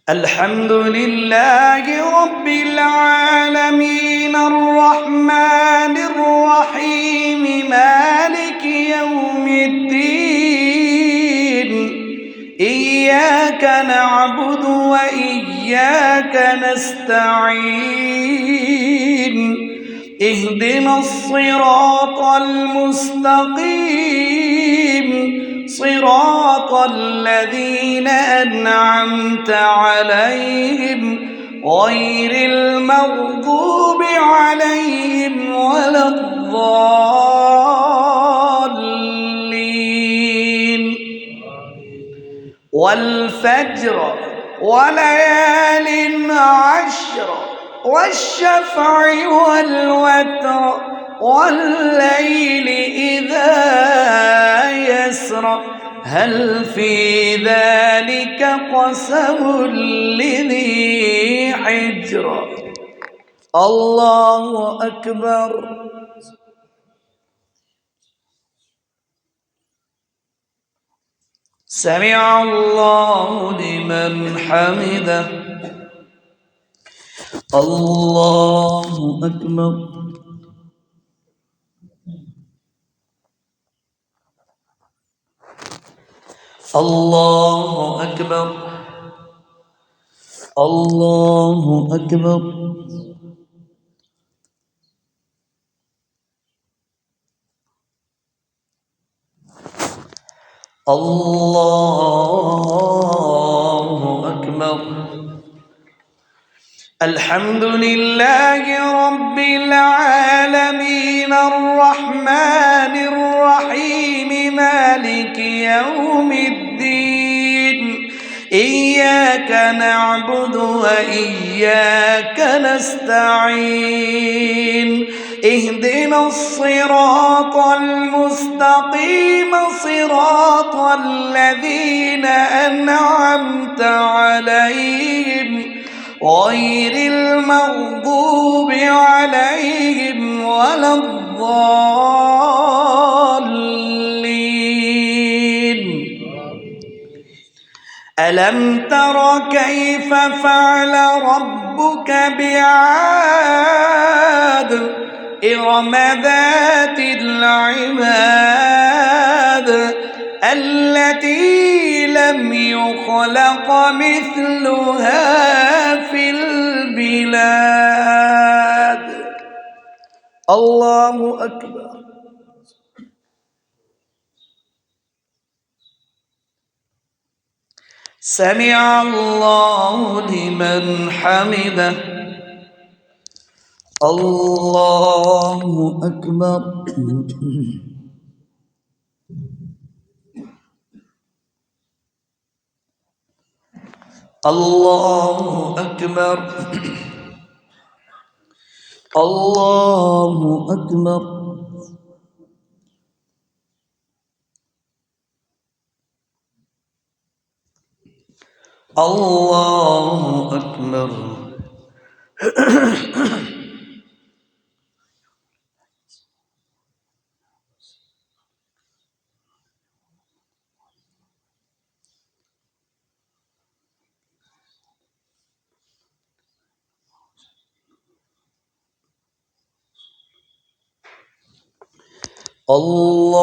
الحمد لله رب العالمين الرحمن الرحيم مالك يوم الدين إياك نعبد وإياك نستعين اهدنا الصراط المستقيم صراط الذين أنعمت عليهم غير المغضوب عليهم ولا الضالين والفجر وليال عشر والشفع والوتر والليل إذا يسر هل في ذلك قسم لذي حجر الله أكبر. سمع الله لمن حمده. الله أكبر. الله أكبر. الله أكبر. الله أكبر. الحمد لله رب العالمين الرحمن الرحيم مالك يوم الدين إياك نعبد وإياك نستعين اهدنا الصراط المستقيم صراط الذين أنعمت عليهم غير المغضوب عليهم ولا الضالين. ألم تر كيف فعل ربك بعاد إرم ذات العماد التي لم يخلق مثلها في البلاد. الله أكبر. سمع الله لمن حمده. الله أكبر. الله أكبر. الله أكبر. الله أكبر.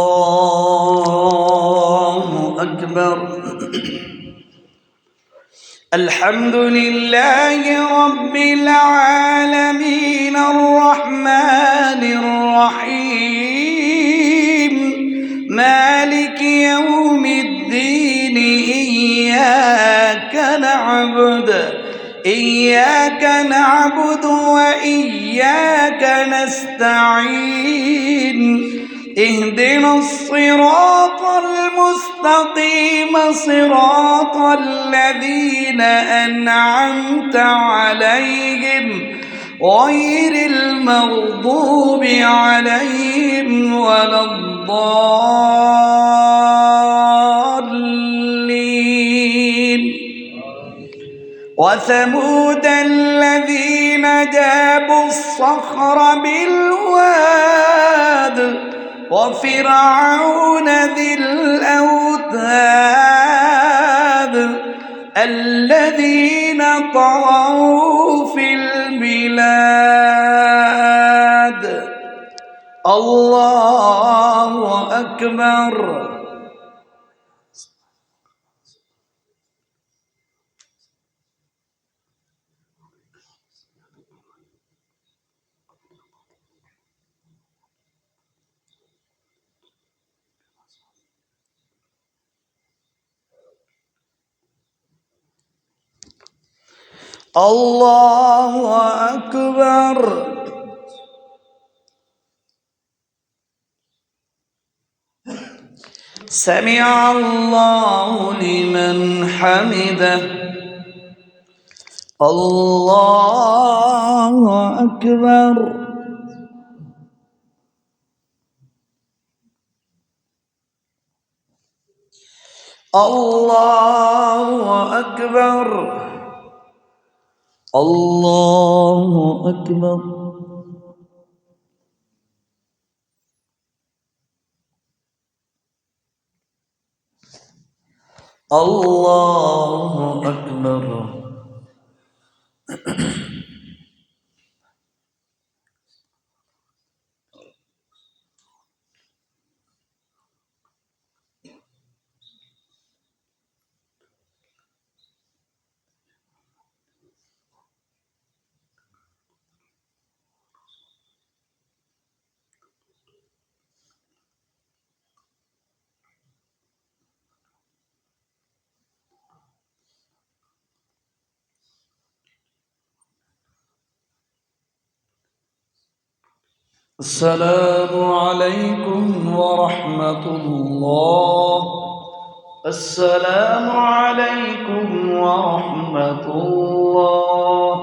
الله أكبر. الحمد لله رب العالمين الرحمن الرحيم مالك يوم الدين إياك نعبد وإياك نستعين اهدنا الصراط المستقيم صراط الذين أنعمت عليهم غير المغضوب عليهم ولا الضالين. وثمود الذين جابوا الصخر بالواد وفرعون ذي الأوتاد الذين الذين طغوا في البلاد الله أكبر. الله أكبر. سمع الله لمن حمده. الله أكبر. الله أكبر. الله أكبر. الله أكبر. السلام عليكم ورحمة الله. السلام عليكم ورحمة الله.